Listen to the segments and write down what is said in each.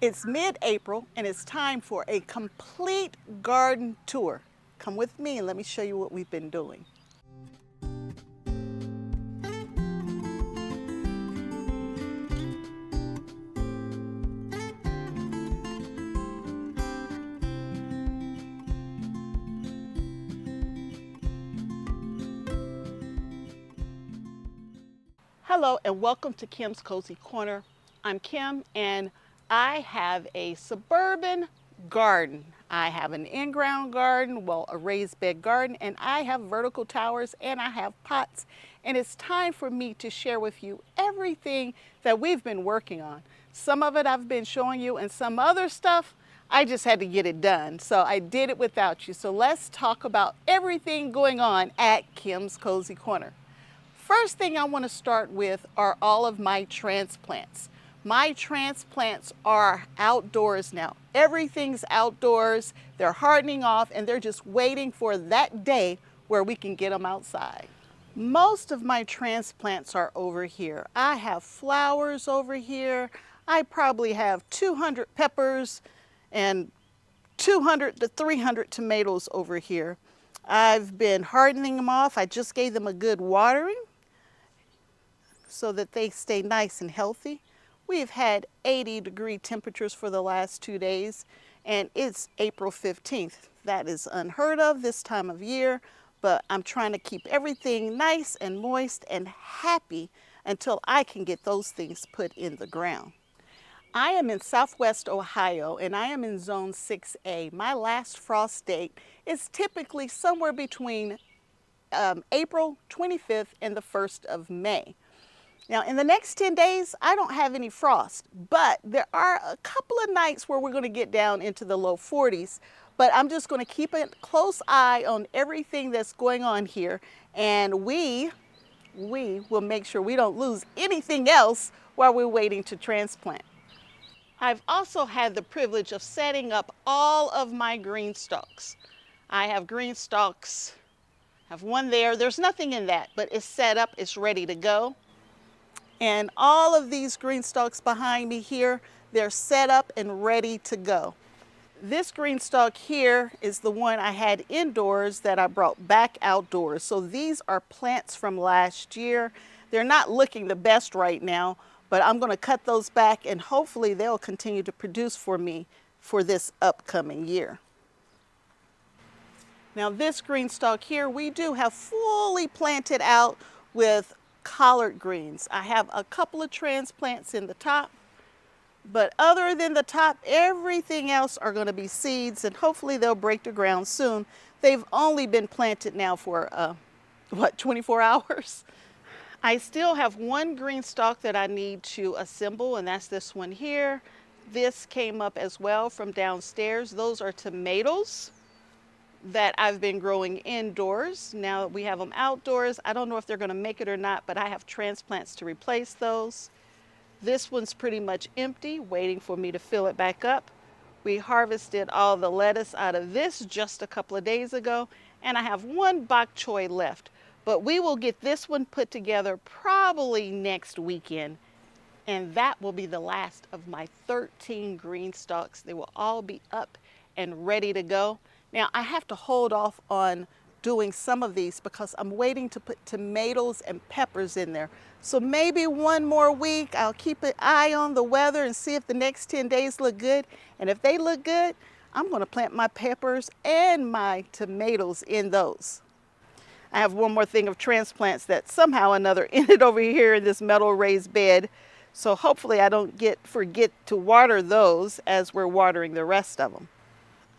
It's mid-April and it's time for a complete garden tour. Come with me and let me show you what we've been doing. Hello and welcome to Kim's Cozy Corner. I'm Kim and I have a suburban garden. I have an in-ground garden, well, a raised bed garden, and I have vertical towers and I have pots. And it's time for me to share with you everything that we've been working on. Some of it I've been showing you, and some other stuff I just had to get it done. So I did it without you. So let's talk about everything going on at Kim's Cozy Corner. First thing I want to start with are all of my transplants. My transplants are outdoors now. Everything's outdoors. They're hardening off and they're just waiting for that day where we can get them outside. Most of my transplants are over here. I have flowers over here. I probably have 200 peppers and 200 to 300 tomatoes over here. I've been hardening them off. I just gave them a good watering so that they stay nice and healthy. We've had 80-degree temperatures for the last 2 days, and it's April 15th. That is unheard of this time of year, but I'm trying to keep everything nice and moist and happy until I can get those things put in the ground. I am in Southwest Ohio and I am in Zone 6A. My last frost date is typically somewhere between April 25th and the 1st of May. Now, in the next 10 days, I don't have any frost, but there are a couple of nights where we're going to get down into the low 40s, but I'm just going to keep a close eye on everything that's going on here, and we will make sure we don't lose anything else while we're waiting to transplant. I've also had the privilege of setting up all of my GreenStalks. I have GreenStalks, I have one there. There's nothing in that, but it's set up, it's ready to go. And all of these GreenStalks behind me here, they're set up and ready to go. This GreenStalk here is the one I had indoors that I brought back outdoors. So these are plants from last year. They're not looking the best right now, but I'm going to cut those back and hopefully they'll continue to produce for me for this upcoming year. Now this GreenStalk here, we do have fully planted out with collard greens. I have a couple of transplants in the top, but other than the top, everything else are going to be seeds, and hopefully they'll break the ground soon. They've only been planted now for 24 hours. I still have one GreenStalk that I need to assemble, and that's this one here. This came up as well from downstairs. Those are tomatoes that I've been growing indoors. Now that we have them outdoors, I don't know if they're going to make it or not, but I have transplants to replace those. This one's pretty much empty, waiting for me to fill it back up. We harvested all the lettuce out of this just a couple of days ago, and I have one bok choy left, but we will get this one put together probably next weekend, and that will be the last of my 13 GreenStalks. They will all be up and ready to go. Now, I have to hold off on doing some of these because I'm waiting to put tomatoes and peppers in there. So maybe one more week, I'll keep an eye on the weather and see if the next 10 days look good. And if they look good, I'm going to plant my peppers and my tomatoes in those. I have one more thing of transplants that somehow or another ended over here in this metal raised bed. So hopefully I don't forget to water those as we're watering the rest of them.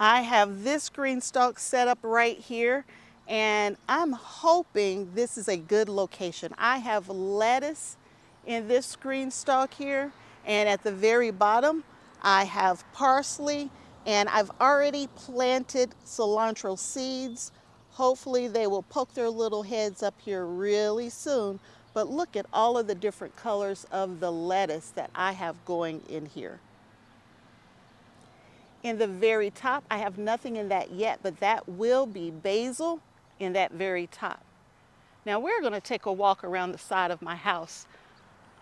I have this GreenStalk set up right here, and I'm hoping this is a good location. I have lettuce in this GreenStalk here, and at the very bottom, I have parsley, and I've already planted cilantro seeds. Hopefully they will poke their little heads up here really soon, but look at all of the different colors of the lettuce that I have going in here. In the very top, I have nothing in that yet, but that will be basil in that very top. Now we're going to take a walk around the side of my house.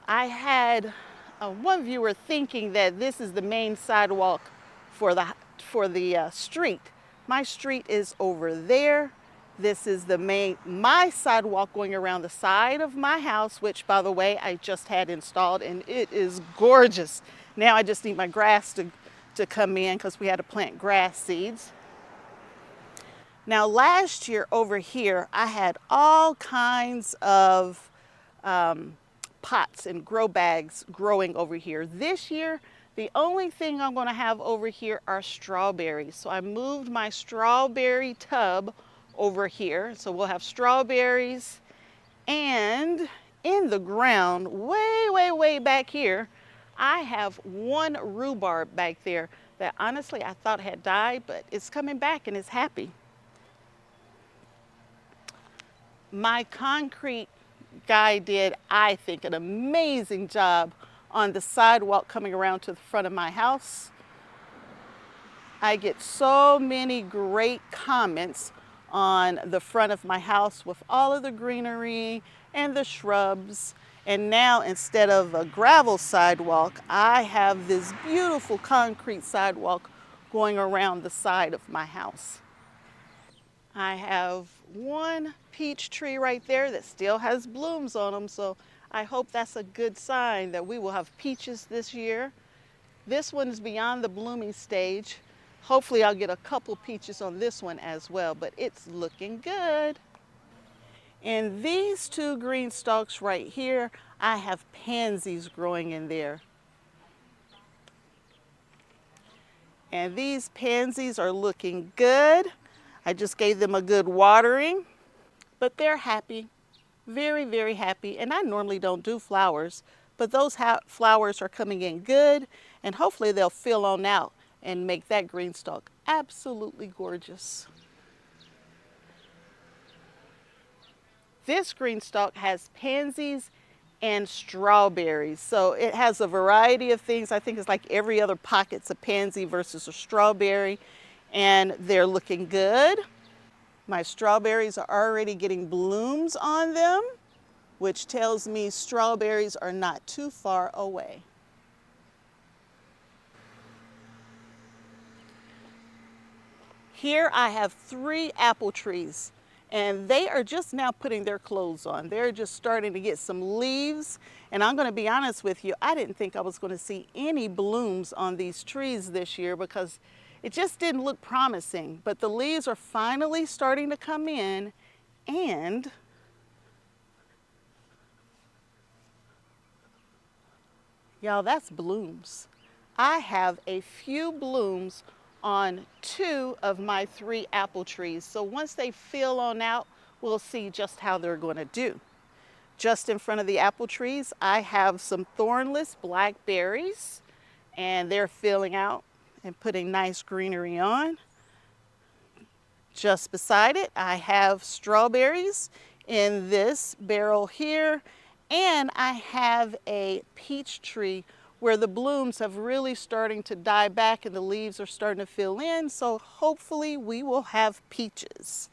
I had one viewer thinking that this is the main sidewalk for the street. My street is over there. This is my sidewalk going around the side of my house, which, by the way, I just had installed, and it is gorgeous. Now I just need my grass to come in because we had to plant grass seeds. Now last year over here, I had all kinds of pots and grow bags growing over here. This year, the only thing I'm going to have over here are strawberries. So I moved my strawberry tub over here. So we'll have strawberries, and in the ground, way back here, I have one rhubarb back there that honestly I thought had died, but it's coming back and it's happy. My concrete guy did, I think, an amazing job on the sidewalk coming around to the front of my house. I get so many great comments on the front of my house with all of the greenery and the shrubs. And now, instead of a gravel sidewalk, I have this beautiful concrete sidewalk going around the side of my house. I have one peach tree right there that still has blooms on them, so I hope that's a good sign that we will have peaches this year. This one is beyond the blooming stage. Hopefully I'll get a couple peaches on this one as well, but it's looking good. And these two green stalks right here, I have pansies growing in there. And these pansies are looking good. I just gave them a good watering, but they're happy, very happy. And I normally don't do flowers, but those flowers are coming in good, and hopefully they'll fill on out and make that green stalk absolutely gorgeous. This green stalk has pansies and strawberries. So it has a variety of things. I think it's like every other pocket's a pansy versus a strawberry, and they're looking good. My strawberries are already getting blooms on them, which tells me strawberries are not too far away. Here I have 3 apple trees, and they are just now putting their clothes on. They're just starting to get some leaves, and I'm going to be honest with you, I didn't think I was going to see any blooms on these trees this year because it just didn't look promising. But the leaves are finally starting to come in, and y'all, that's blooms. I have a few blooms on 2 of my 3 apple trees. So once they fill on out, we'll see just how they're going to do. Just in front of the apple trees, I have some thornless blackberries, and they're filling out and putting nice greenery on. Just beside it, I have strawberries in this barrel here, and I have a peach tree where the blooms have really starting to die back and the leaves are starting to fill in, so hopefully we will have peaches.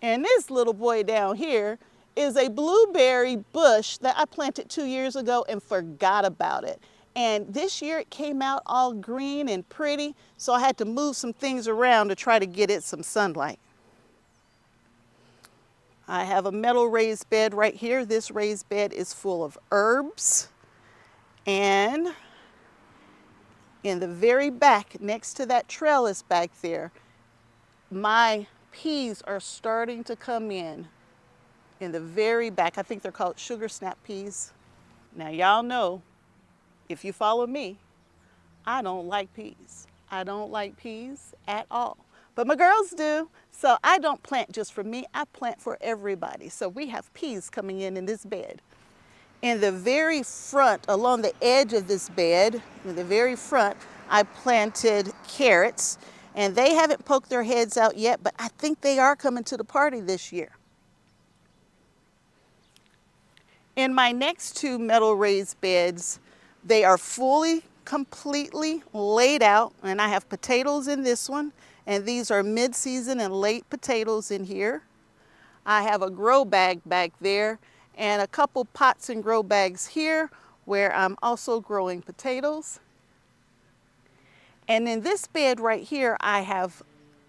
And this little boy down here is a blueberry bush that I planted 2 years ago and forgot about it. And this year it came out all green and pretty, so I had to move some things around to try to get it some sunlight. I have a metal raised bed right here. This raised bed is full of herbs. And in the very back, next to that trellis back there, my peas are starting to come in the very back. I think they're called sugar snap peas. Now y'all know, if you follow me, I don't like peas. I don't like peas at all. But my girls do. So I don't plant just for me, I plant for everybody. So we have peas coming in this bed. In the very front, along the edge of this bed, in the very front, I planted carrots, and they haven't poked their heads out yet, but I think they are coming to the party this year. In my next 2 metal raised beds, they are fully, completely laid out, and I have potatoes in this one, and these are mid-season and late potatoes in here. I have a grow bag back there, and a couple pots and grow bags here where I'm also growing potatoes. And in this bed right here, I have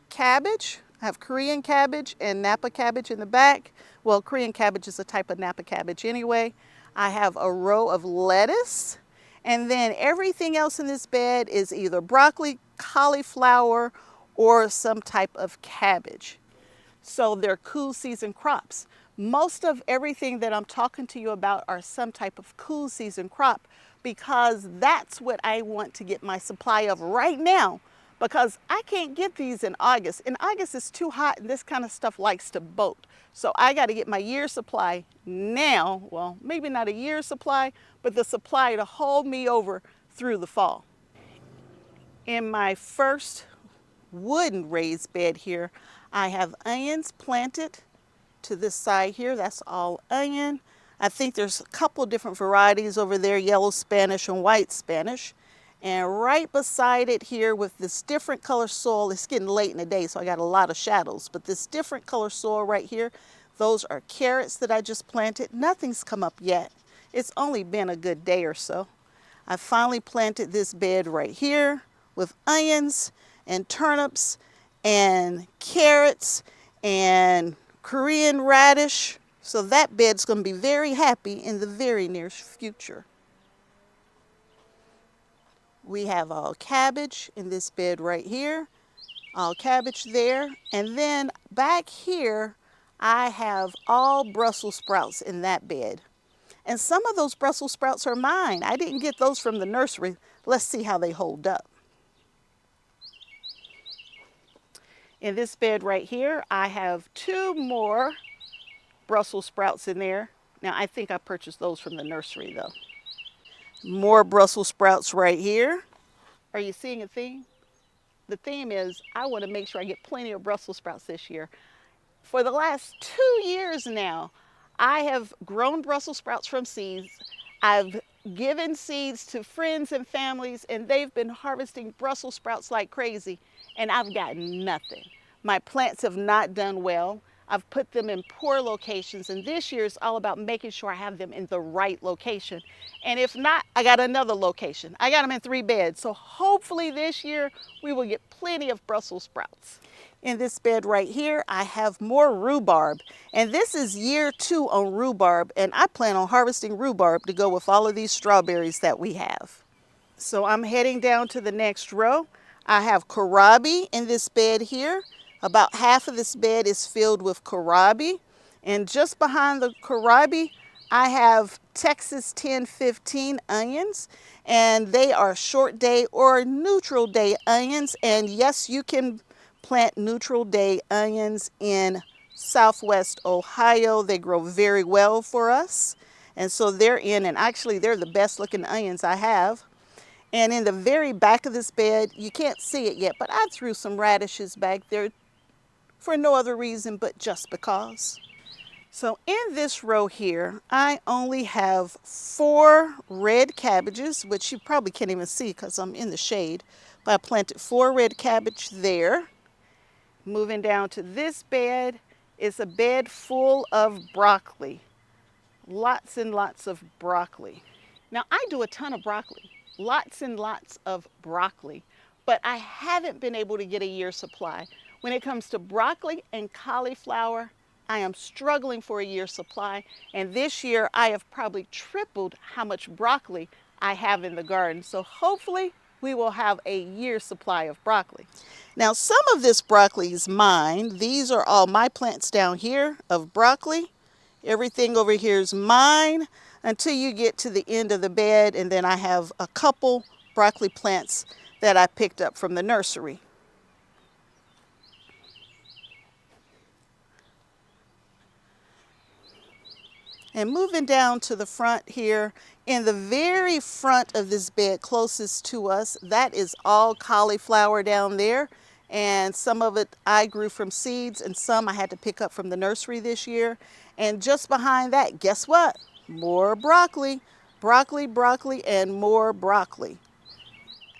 cabbage. I have Korean cabbage and Napa cabbage in the back. Well, Korean cabbage is a type of Napa cabbage anyway. I have a row of lettuce. And then everything else in this bed is either broccoli, cauliflower, or some type of cabbage. So they're cool season crops. Most of everything that I'm talking to you about are some type of cool season crop because that's what I want to get my supply of right now, because I can't get these in August. In August it's too hot and this kind of stuff likes to bolt. So I got to get my year supply now. Well, maybe not a year supply, but the supply to hold me over through the fall. In my first wooden raised bed here, I have onions planted to this side here. That's all onion. I think there's a couple different varieties over there, yellow Spanish and white Spanish. And right beside it here with this different color soil, it's getting late in the day, so I got a lot of shadows, but this different color soil right here, those are carrots that I just planted. Nothing's come up yet. It's only been a good day or so. I finally planted this bed right here with onions and turnips and carrots and Korean radish. So that bed's going to be very happy in the very near future. We have all cabbage in this bed right here, all cabbage there. And then back here, I have all Brussels sprouts in that bed. And some of those Brussels sprouts are mine. I didn't get those from the nursery. Let's see how they hold up. In this bed right here, I have 2 more Brussels sprouts in there. Now, I think I purchased those from the nursery though. More Brussels sprouts right here. Are you seeing a theme? The theme is I want to make sure I get plenty of Brussels sprouts this year. For the last 2 years now, I have grown Brussels sprouts from seeds. I've given seeds to friends and families, and they've been harvesting Brussels sprouts like crazy, and I've gotten nothing. My plants have not done well. I've put them in poor locations, and this year is all about making sure I have them in the right location. And if not, I got another location. I got them in 3 beds, so hopefully this year we will get plenty of Brussels sprouts. In this bed right here, I have more rhubarb, and this is year 2 on rhubarb, and I plan on harvesting rhubarb to go with all of these strawberries that we have. So I'm heading down to the next row. I have kohlrabi in this bed here. About half of this bed is filled with kohlrabi, and just behind the kohlrabi, I have Texas 1015 onions, and they are short day or neutral day onions, and yes, you can plant neutral day onions in Southwest Ohio. They grow very well for us, and so they're in, and actually they're the best looking onions I have. And in the very back of this bed, you can't see it yet, but I threw some radishes back there for no other reason but just because. So in this row here, I only have 4 red cabbages, which you probably can't even see because I'm in the shade, but I planted 4 red cabbage there. Moving down to this bed is a bed full of broccoli. Lots and lots of broccoli. Now I do a ton of broccoli, lots and lots of broccoli, but I haven't been able to get a year's supply. When it comes to broccoli and cauliflower, I am struggling for a year's supply, and this year I have probably tripled how much broccoli I have in the garden. So hopefully we will have a year's supply of broccoli. Now some of this broccoli is mine. These are all my plants down here of broccoli. Everything over here is mine until you get to the end of the bed, and then I have a couple broccoli plants that I picked up from the nursery. And moving down to the front here, in the very front of this bed closest to us, that is all cauliflower down there. And some of it I grew from seeds, and some I had to pick up from the nursery this year. And just behind that, guess what? More broccoli, broccoli, broccoli, and more broccoli.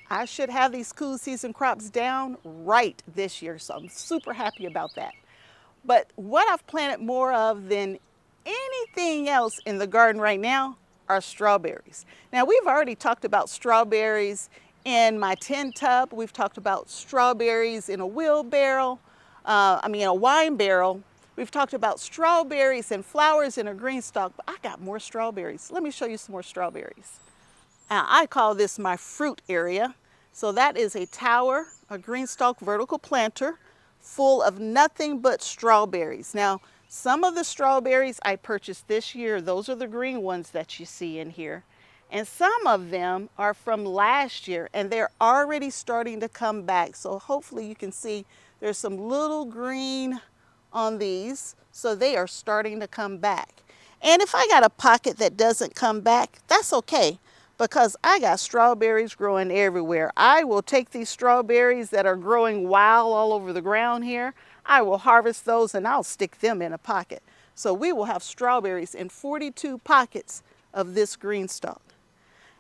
I should have these cool season crops down right this year, so I'm super happy about that. But what I've planted more of than anything else in the garden right now are strawberries. Now we've already talked about strawberries in my tin tub. We've talked about strawberries in a wheelbarrow, a wine barrel. We've talked about strawberries and flowers in a GreenStalk, but I got more strawberries. Let me show you some more strawberries. Now, I call this my fruit area. So that is a tower, a GreenStalk vertical planter full of nothing but strawberries. Now, some of the strawberries I purchased this year, those are the green ones that you see in here. And some of them are from last year and they're already starting to come back. So hopefully you can see there's some little green on these. So they are starting to come back. And if I got a pocket that doesn't come back, that's okay, because I got strawberries growing everywhere. I will take these strawberries that are growing wild all over the ground here. I will harvest those and I'll stick them in a pocket. So we will have strawberries in 42 pockets of this GreenStalk.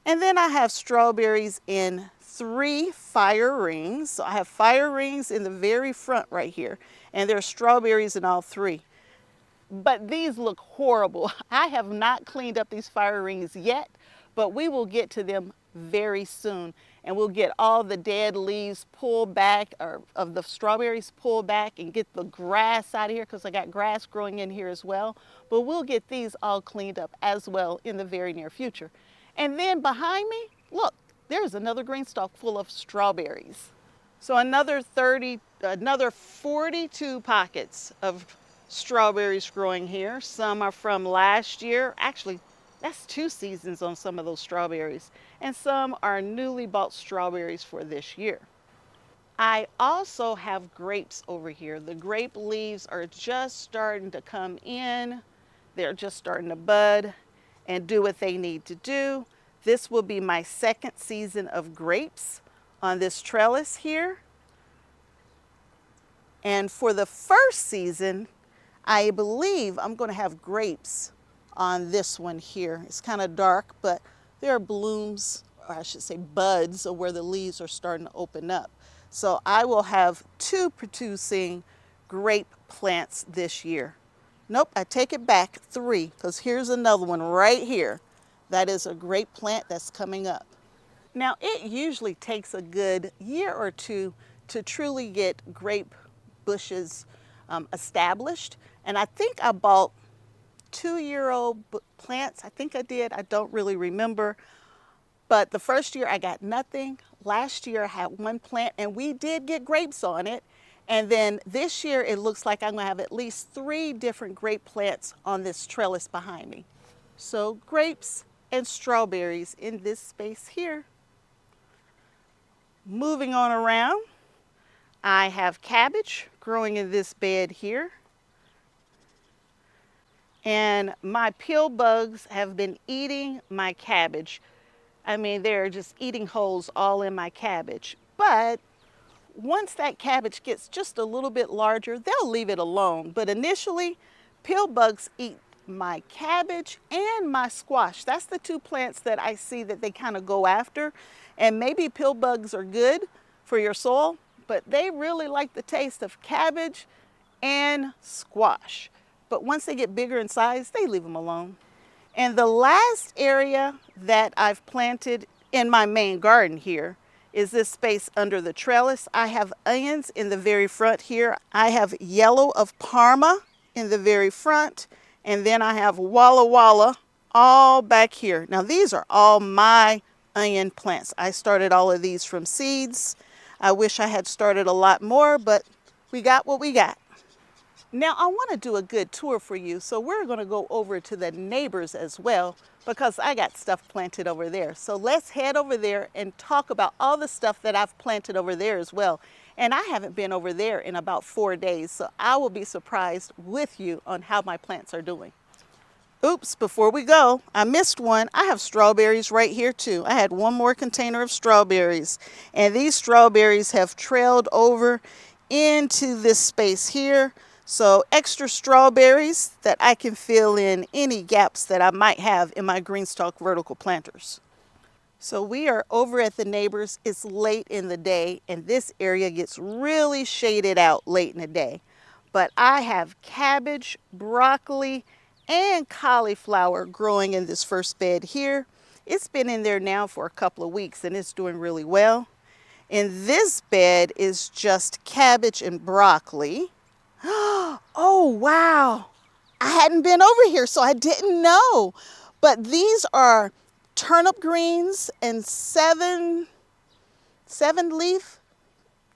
And then I have strawberries in 3 fire rings. So I have fire rings in the very front right here, and there's strawberries in all 3. But these look horrible. I have not cleaned up these fire rings yet, but we will get to them very soon. And we'll get all the dead leaves pulled back, or of the strawberries pulled back, and get the grass out of here, because I got grass growing in here as well. But we'll get these all cleaned up as well in the very near future. And then behind me, look, there's another GreenStalk full of strawberries. So another 42 pockets of strawberries growing here. Some are from last year. Actually, that's 2 seasons on some of those strawberries. And some are newly bought strawberries for this year. I also have grapes over here. The grape leaves are just starting to come in. They're just starting to bud and do what they need to do. This will be my 2nd season of grapes on this trellis here. And for the 1st season, I believe I'm going to have grapes on this one here. It's kind of dark, but there are blooms, or I should say buds, of where the leaves are starting to open up. So I will have 2 producing grape plants this year. Nope, I take it back, 3, because here's another one right here. That is a grape plant that's coming up. Now, it usually takes a good year or 2 to truly get grape bushes established. And I think I bought 2-year-old plants. I think I did. I don't really remember. But the first year I got nothing. Last year I had 1 plant and we did get grapes on it. And then this year it looks like I'm going to have at least 3 different grape plants on this trellis behind me. So grapes and strawberries in this space here. Moving on around, I have cabbage growing in this bed here. And my pill bugs have been eating my cabbage. I mean, they're just eating holes all in my cabbage. But once that cabbage gets just a little bit larger, they'll leave it alone. But initially, pill bugs eat my cabbage and my squash. That's the 2 plants that I see that they kind of go after. And maybe pill bugs are good for your soil, but they really like the taste of cabbage and squash. But once they get bigger in size, they leave them alone. And the last area that I've planted in my main garden here is this space under the trellis. I have onions in the very front here. I have yellow of Parma in the very front. And then I have Walla Walla all back here. Now these are all my onion plants. I started all of these from seeds. I wish I had started a lot more, but we got what we got. Now I want to do a good tour for you, so we're going to go over to the neighbors as well, because I got stuff planted over there. So let's head over there and talk about all the stuff that I've planted over there as well. And I haven't been over there in about 4 days, so I will be surprised with you on how my plants are doing. Oops, before we go, I missed one. I have strawberries right here too. I had 1 more container of strawberries, and these strawberries have trailed over into this space here. So extra strawberries that I can fill in any gaps that I might have in my GreenStalk vertical planters. So we are over at the neighbors. It's late in the day and this area gets really shaded out late in the day. But I have cabbage, broccoli, and cauliflower growing in this first bed here. It's been in there now for a couple of weeks and it's doing really well. In this bed is just cabbage and broccoli. Oh, wow. I hadn't been over here, so I didn't know. But these are turnip greens and seven leaf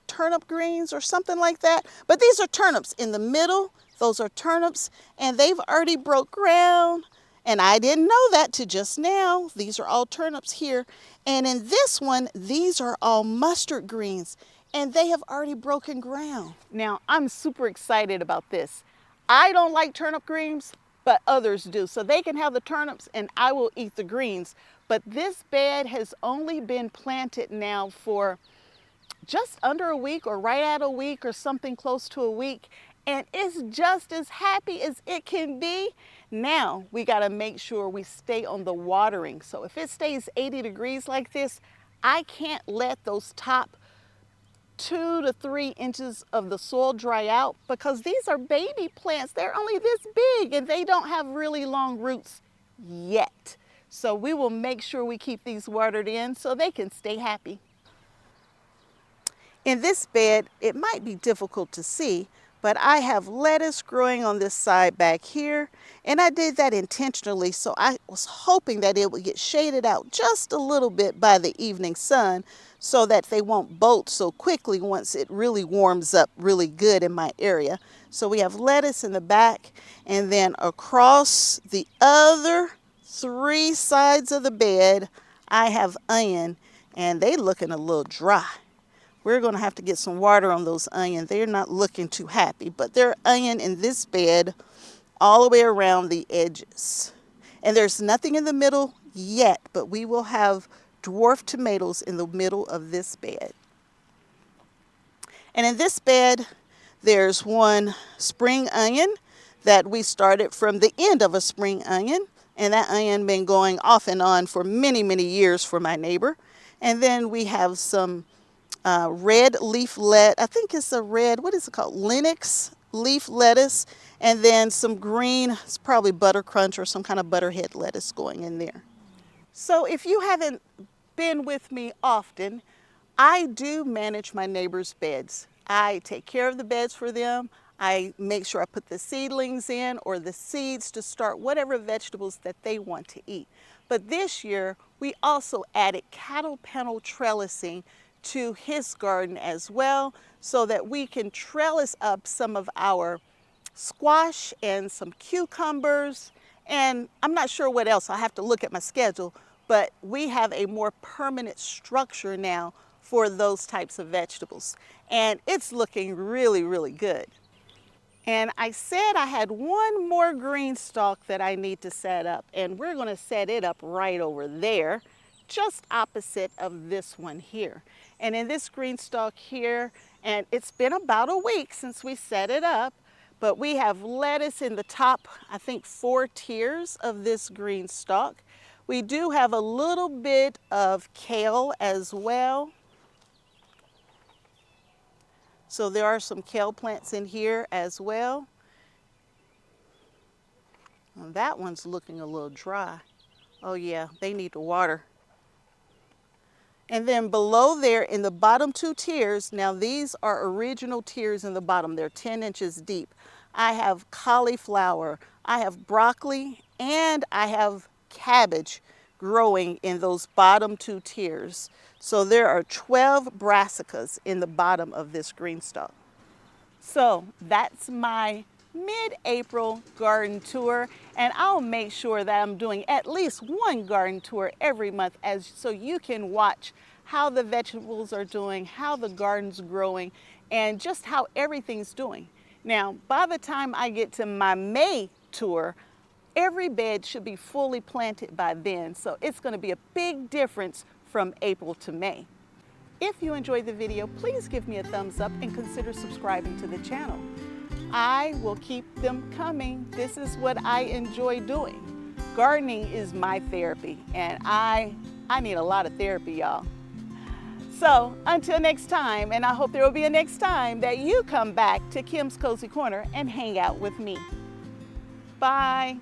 turnip greens or something like that. But these are turnips in the middle. Those are turnips, and they've already broke ground. And I didn't know that till just now. These are all turnips here. And in this one, these are all mustard greens, and they have already broken ground. Now, I'm super excited about this. I don't like turnip greens, but others do. So they can have the turnips and I will eat the greens. But this bed has only been planted now for just under a week or right at a week or something close to a week. And it's just as happy as it can be. Now we got to make sure we stay on the watering. So if it stays 80 degrees like this, I can't let those top 2 to 3 inches of the soil dry out because these are baby plants. They're only this big and they don't have really long roots yet. So we will make sure we keep these watered in so they can stay happy. In this bed, it might be difficult to see, but I have lettuce growing on this side back here, and I did that intentionally, so I was hoping that it would get shaded out just a little bit by the evening sun so that they won't bolt so quickly once it really warms up really good in my area. So we have lettuce in the back, and then across the other 3 sides of the bed, I have onion, and they looking a little dry. We're going to have to get some water on those onions. They're not looking too happy, but they're onion in this bed all the way around the edges. And there's nothing in the middle yet, but we will have dwarf tomatoes in the middle of this bed. And in this bed, there's one spring onion that we started from the end of a spring onion. And that onion been going off and on for many, many years for my neighbor. And then we have some red leaf lettuce. I think it's a red, what is it called? Lenox leaf lettuce. And then some green, it's probably butter crunch or some kind of butterhead lettuce going in there. So if you haven't been with me often, I do manage my neighbors' beds. I take care of the beds for them. I make sure I put the seedlings in or the seeds to start whatever vegetables that they want to eat. But this year, we also added cattle panel trellising to his garden as well so that we can trellis up some of our squash and some cucumbers. And I'm not sure what else. I have to look at my schedule. But we have a more permanent structure now for those types of vegetables. And it's looking really, really good. And I said I had one more GreenStalk that I need to set up, and we're going to set it up right over there, just opposite of this one here. And in this GreenStalk here, and it's been about a week since we set it up, but we have lettuce in the top, I think 4 tiers of this GreenStalk. We do have a little bit of kale as well. So there are some kale plants in here as well. And that one's looking a little dry. Oh yeah, they need the water. And then below there in the bottom 2 tiers, now these are original tiers in the bottom. They're 10 inches deep. I have cauliflower, I have broccoli, and I have cabbage growing in those bottom 2 tiers. So there are 12 brassicas in the bottom of this GreenStalk. So that's my mid-April garden tour, and I'll make sure that I'm doing at least one garden tour every month so you can watch how the vegetables are doing, how the garden's growing, and just how everything's doing. Now, by the time I get to my May tour, every bed should be fully planted by then, so it's going to be a big difference from April to May. If you enjoyed the video, please give me a thumbs up and consider subscribing to the channel. I will keep them coming. This is what I enjoy doing. Gardening is my therapy, and I need a lot of therapy, y'all. So until next time, and I hope there will be a next time that you come back to Kim's Cozy Corner and hang out with me. Bye.